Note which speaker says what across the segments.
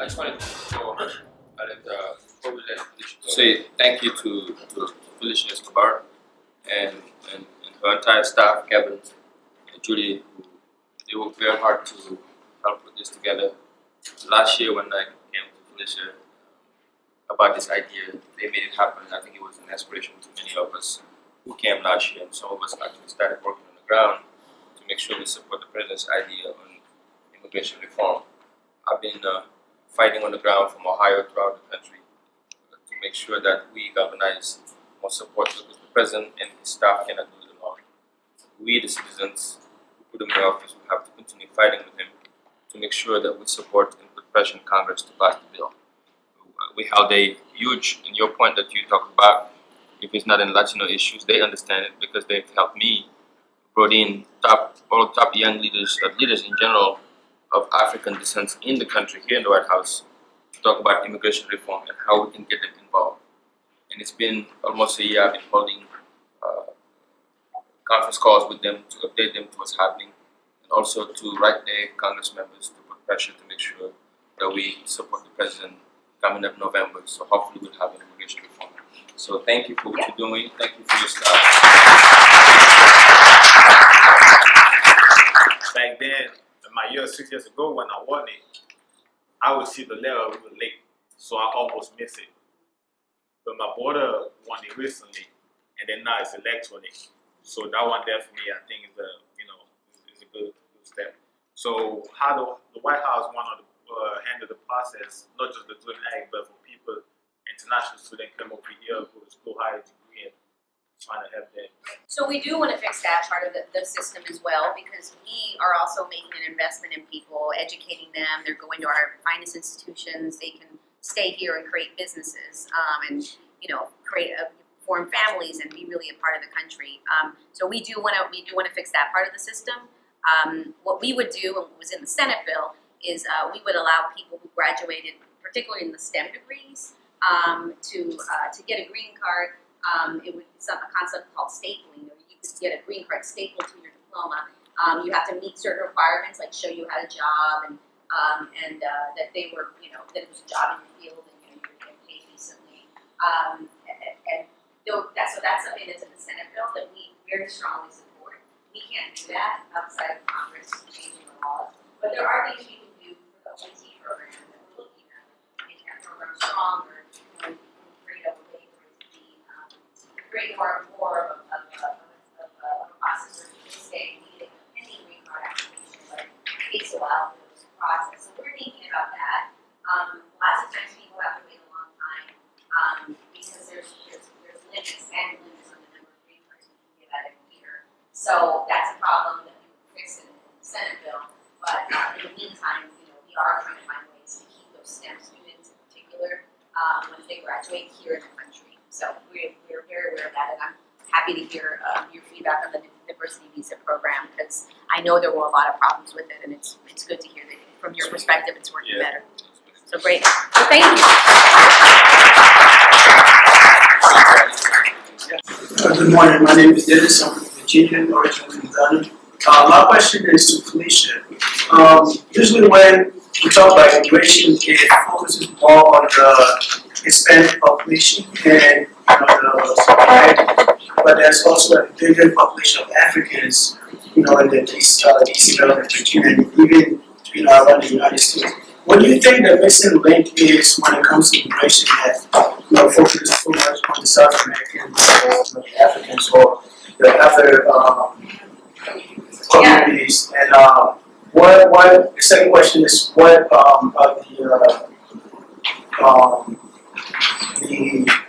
Speaker 1: I just wanted to say thank you to Felicia Escobar and her entire staff, Kevin and Judy, who they worked very hard to help put this together. Last year when I came to Felicia about this idea, they made it happen. I think it was an inspiration to many of us who came last year, and some of us actually started working on the ground to make sure we support the president's idea on immigration reform. I've been fighting on the ground from Ohio throughout the country to make sure that we galvanize more support, because the president and his staff cannot do it alone. We, the citizens who put him in office, will have to continue fighting with him to make sure that we support and put pressure in Congress to pass the bill. We held a huge, in your point that you talked about, if it's not in Latino issues, they understand it because they've helped me, brought in all top young leaders in general of African descent in the country, here in the White House, to talk about immigration reform and how we can get them involved. And it's been almost a year I've been holding conference calls with them to update them to what's happening, and also to write their Congress members to put pressure to make sure that we support the president coming up November. So hopefully we'll have an immigration reform. So thank you for what you're doing. Thank you for your staff.
Speaker 2: Back then, in my year 6 years ago when I won it, I would see the letter a little late, so I almost missed it. But my brother won it recently, and then now it's electronic. So that one there for me, I think is a good step. So how the White House want to handle the process, not just the Dream Act, but for people, international students come over here who go higher degree and trying to help them.
Speaker 3: So we do want to fix that part of the system as well, because we are also making an investment in people, educating them. They're going to our finest institutions. They can stay here and create businesses, and form families and be really a part of the country. So we do want to fix that part of the system. What we would do, and what was in the Senate bill, is we would allow people who graduated, particularly in the STEM degrees, to get a green card. It would be a concept called stapling. You could get a green card stapled to your diploma. You have to meet certain requirements, like show you had a job and that they were, that it was a job in the field and you were getting paid decently. So that's something that's in the Senate bill that we very strongly support. We can't do that outside of Congress changing the laws, but there are things we can do for the OT program that we're looking at, make that program stronger, and create a way for it to be create more of a process where people stay needing any green card application, but it takes a while for this process. So we're thinking about that. Lots of times people have to wait a long time because there's limits and limits on the number of green cards we can give out every year. So that's a problem that we will fix in the Senate bill. But in the meantime, we are trying to find ways to keep those STEM students in particular once they graduate here in the country. So we're very aware of that, and I'm happy to hear your feedback on the diversity visa program, because I know there were a lot of problems with it, and it's good to hear that from your perspective it's working better. So great. So thank you.
Speaker 4: Good morning. My name is Dennis. I'm from Virginia, originally from Ghana. My question is to Felicia. Usually when we talk about immigration, it focuses more on the Hispanic population and the society, but there's also a bigger population of Africans in the DC, Maryland, Virginia, and even, around the United States. What do you think the missing link is when it comes to immigration that, focuses so much on the South Americans, the Africans, or the other, communities? And, the second question is, what, the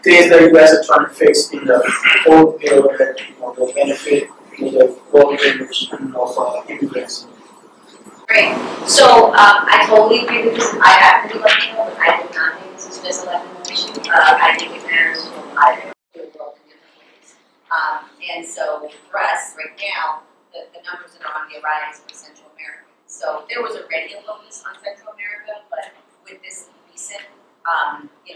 Speaker 4: things that you guys are trying to fix in the old bill that will benefit the growing generation of immigrants?
Speaker 3: Great. So I totally agree with this. I happen to be Latino, but I do not think this is just a Latino issue. I think it matters to a lot of the world in different ways. And so for us right now, the numbers that are on the rise for Central America. So there was already a focus on Central America, but with this recent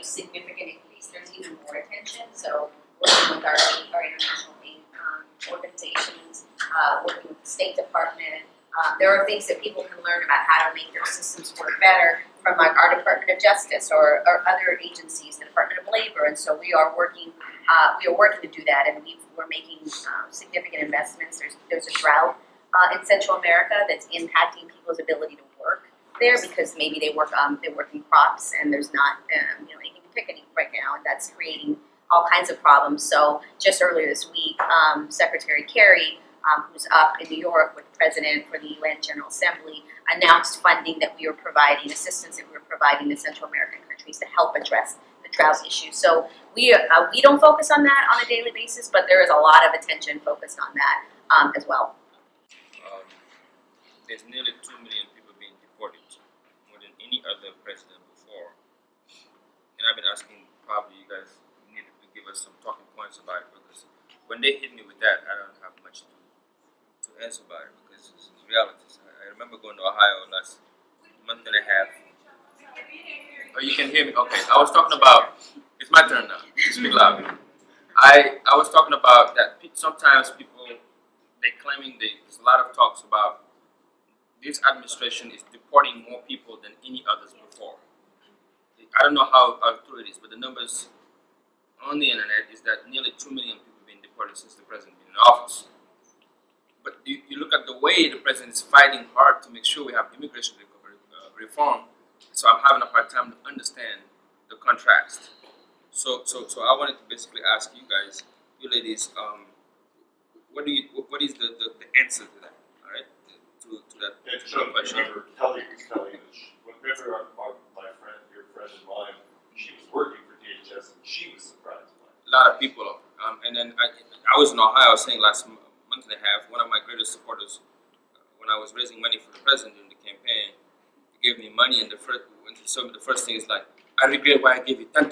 Speaker 3: significant increase, there's even more attention. So working with our international aid organizations, working with the State Department. There are things that people can learn about how to make their systems work better from like our Department of Justice or other agencies, the Department of Labor, and so we are working to do that, and we're making significant investments. There's a drought in Central America that's impacting people's ability to work there because maybe they work in crops and there's not anything to pick right now, and that's creating all kinds of problems. So just earlier this week, Secretary Kerry, who's up in New York with the President for the UN General Assembly, announced funding that we are providing, assistance that we are providing to Central American countries to help address the drought issue. So we don't focus on that on a daily basis, but there is a lot of attention focused on that as well.
Speaker 1: There's nearly 2 million people being deported, more than any other president before. And I've been asking, probably you guys need to give us some talking points about it, because when they hit me with that, I don't have much to answer about it, because it's realities. I remember going to Ohio last month and a half. Oh, you can hear me? Okay. I was talking about, it's my turn now. Speak loud. I was talking about that sometimes people, they're claiming there's a lot of talks about this administration is deporting more people than any others before. I don't know how true it is, but the numbers on the internet is that nearly 2 million people have been deported since the president been in office. But you look at the way the president is fighting hard to make sure we have immigration reform, so I'm having a hard time to understand the contrast. So I wanted to basically ask you guys, you ladies, what is the answer to that? All right, to that question.
Speaker 5: Remember, Kelly was telling us, remember your friend of mine, she was working for DHS and she was surprised by it.
Speaker 1: A lot of people, and then I was in Ohio saying last month and a half, one of my greatest supporters, when I was raising money for the president during the campaign, he gave me money, and when he saw me, the first thing is like, I regret why I gave you $10,000,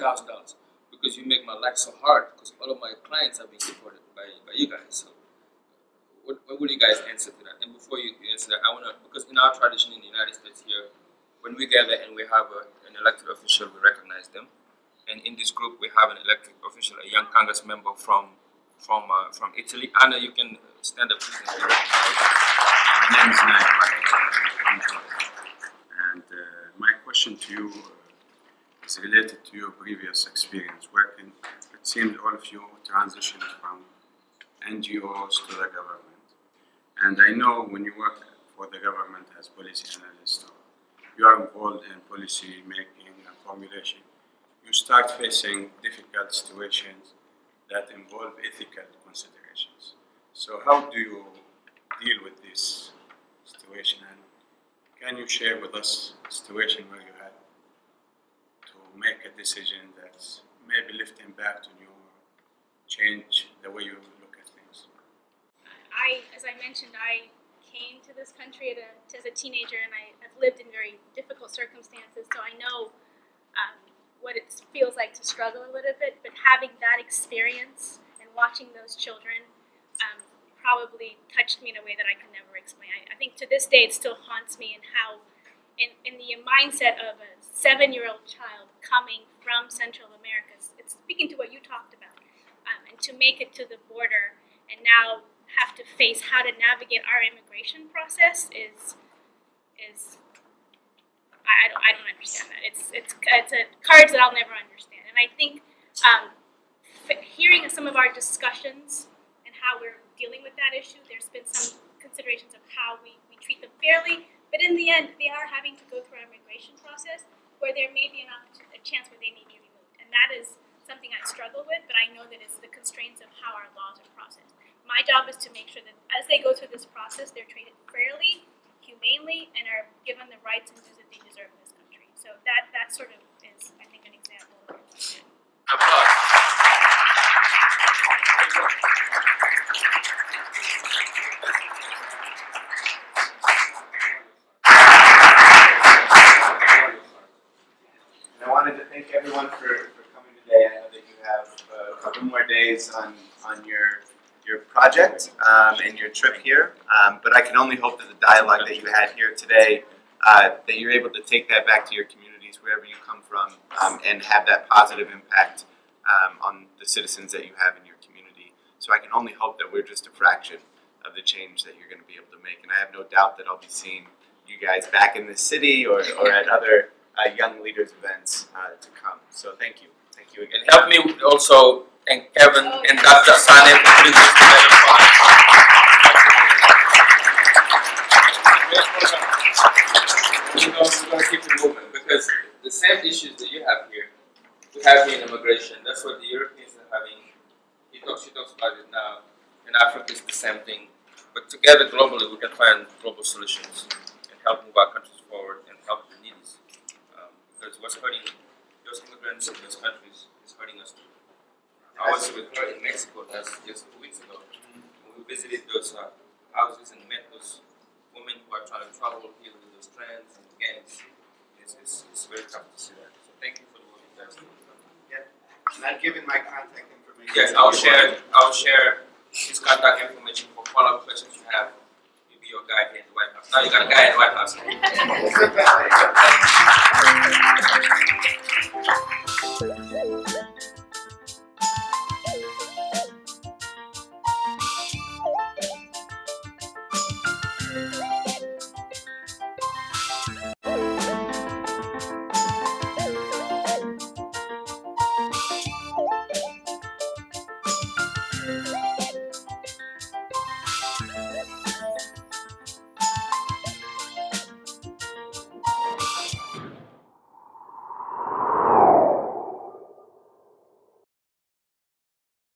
Speaker 1: because you make my life so hard, because all of my clients have been deported by you guys. So what would you guys answer to that? And before you answer that, I want to, because in our tradition in the United States here, when we gather and we have an elected official, we recognize them. And in this group, we have an elected official, a young Congress member from Italy. Anna, you can stand up, please.
Speaker 6: My name is Naim, I'm Jordan. And my question to you is related to your previous experience working. It seems all of you transitioned from NGOs to the government. And I know when you work for the government as policy analyst, you are involved in policy making and formulation. You start facing difficult situations that involve ethical considerations. So how do you deal with this situation, and can you share with us a situation where you had to make a decision that's maybe left impact on you or change the way you look at things?
Speaker 7: As I mentioned, I came to this country as a teenager, and I've lived in very difficult circumstances, so I know what it feels like to struggle a little bit, but having that experience and watching those children probably touched me in a way that I can never explain. I think to this day it still haunts me, and how in the mindset of a 7-year-old child coming from Central America, it's speaking to what you talked about, and to make it to the border and now have to face how to navigate our immigration process is I don't understand that. It's a cards that I'll never understand. And I think hearing some of our discussions and how we're dealing with that issue, there's been some considerations of how we treat them fairly. But in the end, they are having to go through our immigration process where there may be a chance where they may be removed. And that is something I struggle with, but I know that it's the constraints of how our laws are processed. My job is to make sure that as they go through this process, they're treated fairly, humanely, and are given the rights and dues that they deserve in this country. So that sort of is, I think, an example of it.
Speaker 1: Applause.
Speaker 8: And I wanted to thank everyone for coming today. I know that you have a couple more days on your project and your trip here, but I can only hope that the dialogue that you had here today, that you're able to take that back to your communities, wherever you come from, and have that positive impact on the citizens that you have in your community. So I can only hope that we're just a fraction of the change that you're going to be able to make. And I have no doubt that I'll be seeing you guys back in the city or at other young leaders events to come. So thank you. Thank you again.
Speaker 1: And help me also thank Kevin and Dr. Sane for putting this together for us. We're going to keep it moving because the same issues that you have here, we have here in immigration. That's what the Europeans are having. She talks about it now. In Africa, it's the same thing. But together, globally, we can find global solutions and help move our countries forward and help the needy. Because what's hurting those immigrants in those countries is hurting us too. I was with her in Mexico just 2 weeks ago. We visited those houses and met those women who are trying to travel here with those trends and gangs. It's very tough to see that. So thank you for the work you guys do.
Speaker 8: Yeah. And I've given my contact information.
Speaker 1: Yes, I'll share his contact information for follow-up questions you have. He'll be your guy here at the White House. Now you got a guy at the White House.